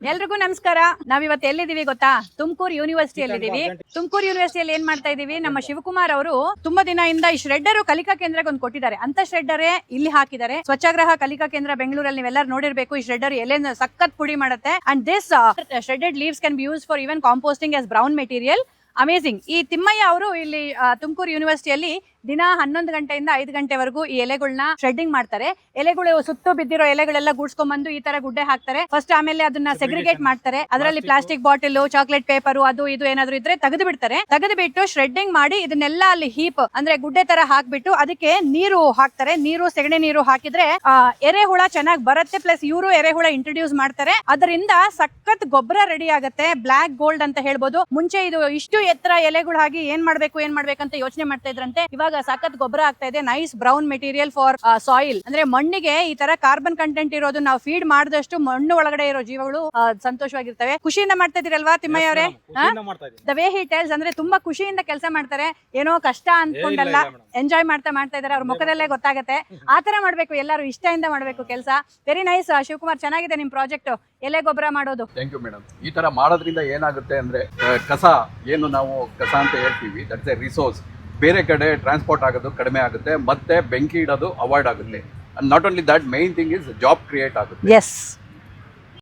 ಎಲ್ರಿಗೂ ನಮಸ್ಕಾರ. ನಾವಿವತ್ತು ಎಲ್ಲಿದ್ದೀವಿ ಗೊತ್ತಾ? ತುಮಕೂರು ಯೂನಿವರ್ಸಿಟಿಯಲ್ಲಿ ಇದೀವಿ. ತುಮಕೂರು ಯೂನಿವರ್ಸಿಟಿಯಲ್ಲಿ ಏನ್ ಮಾಡ್ತಾ ಇದೀವಿ, ನಮ್ಮ ಶಿವಕುಮಾರ್ ಅವರು ತುಂಬಾ ದಿನದಿಂದ ಈ ಶ್ರೆಡ್ಡರ್ ಕಲಿಕಾ ಕೇಂದ್ರಕ್ಕೆ ಒಂದು ಕೊಟ್ಟಿದ್ದಾರೆ. ಅಂತ ಶ್ರೆಡ್ಡರೇ ಇಲ್ಲಿ ಹಾಕಿದ್ದಾರೆ. ಸ್ವಚ್ಛಾಗ್ರಹ ಕಲಿಕಾ ಕೇಂದ್ರ ಬೆಂಗಳೂರಲ್ಲಿ ನೀವೆಲ್ಲರೂ ನೋಡಿರ್ಬೇಕು. ಈ ಶ್ರೆಡ್ಡರ್ ಎಲೆನ ಸಖತ್ ಪುಡಿ ಮಾಡುತ್ತೆ. And this shredded leaves can be used for even composting as brown material. Amazing. ಈ ತಿಮ್ಮಯ್ಯ ಅವರು ಇಲ್ಲಿ ತುಮಕೂರು ಯೂನಿವರ್ಸಿಟಿಯಲ್ಲಿ ದಿನ 11 ಗಂಟೆಯಿಂದ 5 ಗಂಟೆವರೆಗೂ ಈ ಎಲೆಗಳನ್ನ ಶೆಡ್ಡಿಂಗ್ ಮಾಡ್ತಾರೆ. ಎಲೆಗಳು ಸುತ್ತು ಬಿದ್ದಿರೋ ಎಲೆಗಳೆಲ್ಲ ಗೂಡ್ಸ್ಕೊಂಡ್ಬಂದು ಈ ತರ ಗುಡ್ಡೆ ಹಾಕ್ತಾರೆ ಫಸ್ಟ್. ಆಮೇಲೆ ಅದನ್ನ ಸೆಗ್ರಿಗೇಟ್ ಮಾಡ್ತಾರೆ. ಅದರಲ್ಲಿ ಪ್ಲಾಸ್ಟಿಕ್ ಬಾಟಲ್, ಚಾಕ್ಲೇಟ್ ಪೇಪರ್, ಅದು ಇದು ಏನಾದ್ರು ಇದ್ರೆ ತೆಗೆದು ಬಿಡ್ತಾರೆ. ತೆಗೆದು ಬಿಟ್ಟು ಶ್ರೆಡ್ಡಿಂಗ್ ಮಾಡಿ ಇದನ್ನೆಲ್ಲ ಅಲ್ಲಿ ಹೀಪ್ ಅಂದ್ರೆ ಗುಡ್ಡೆ ತರ ಹಾಕ್ಬಿಟ್ಟು ಅದಕ್ಕೆ ನೀರು ಹಾಕ್ತಾರೆ. ನೀರು, ಸೆಗಣಿ ನೀರು ಹಾಕಿದ್ರೆ ಎರೆಹುಳ ಚೆನ್ನಾಗಿ ಬರುತ್ತೆ. ಪ್ಲಸ್ ಇವರು ಎರೆಹುಳ ಇಂಟ್ರೊಡ್ಯೂಸ್ ಮಾಡ್ತಾರೆ. ಅದರಿಂದ ಸಖತ್ ಗೊಬ್ಬರ ರೆಡಿ ಆಗುತ್ತೆ. ಬ್ಲಾಕ್ ಗೋಲ್ಡ್ ಅಂತ ಹೇಳ್ಬೋದು. ಮುಂಚೆ ಇದು ಇಷ್ಟು ಎತ್ತರ ಎಲೆಗಳು ಹಾಕಿ ಏನ್ ಮಾಡ್ಬೇಕಂತ ಯೋಚನೆ ಮಾಡ್ತಾ ಇದ್ರಂತೆ. ಇವಾಗ ಸಖತ್ ಗೊಬ್ಬರ ಆಗ್ತಾ ಇದೆ. Nice brown material for soil. ಅಂದ್ರೆ ಮಣ್ಣಿಗೆ ಈ ತರ ಕಾರ್ಬನ್ ಕಂಟೆಂಟ್ ಇರೋದು ನಾವು ಫೀಡ್ ಮಾಡಿದಷ್ಟು ಮಣ್ಣು ಒಳಗಡೆ ಇರೋ ಜೀವಗಳು ಸಂತೋಷವಾಗಿರ್ತವೆ. ಖುಷಿಯಿಂದ ಮಾಡ್ತಾ ಇದೀರಲ್ವಾ ತಿಮ್ಮಯ್ಯ ಅವರೇ? ದ ವೇ ಹಿ ಟೆಲ್ಸ್ ಅಂದ್ರೆ ತುಂಬಾ ಖುಷಿಯಿಂದ ಕೆಲಸ ಮಾಡ್ತಾರೆ. ಏನೋ ಕಷ್ಟ ಅನ್ಕೊಂಡಲ್ಲ, ಎಂಜಾಯ್ ಮಾಡ್ತಾ ಇದಾರೆ. ಅವ್ರ ಮುಖದಲ್ಲೇ ಗೊತ್ತಾಗತ್ತೆ. ಆತರ ಮಾಡ್ಬೇಕು, ಎಲ್ಲರೂ ಇಷ್ಟದಿಂದ ಮಾಡ್ಬೇಕು ಕೆಲಸ. ವೆರಿ ನೈಸ್ ಶಿವಕುಮಾರ್, ಚೆನ್ನಾಗಿದೆ ನಿಮ್ ಪ್ರಾಜೆಕ್ಟ್ ಎಲೆ ಗೊಬ್ಬರ ಮಾಡೋದು. Thank you madam. ಈ ತರ ಮಾಡೋದ್ರಿಂದ ಏನಾಗುತ್ತೆ ಅಂದ್ರೆ ಕಸ ಏನು ನಾವು ಕಸ ಅಂತ ಹೇಳ್ತೀವಿ, ದಟ್ಸ್ ಎ ರಿಸೋರ್ಸ್. ಬೇರೆ ಕಡೆ ಟ್ರಾನ್ಸ್ಪೋರ್ಟ್ ಆಗೋದು ಕಡಿಮೆ ಆಗುತ್ತೆ, ಮತ್ತೆ ಬೆಂಕಿ ಇಡೋದು ಅವಾಯ್ಡ್ ಆಗುತ್ತೆ. Not only that, main thing is job create ಆಗುತ್ತೆ. ಎಸ್.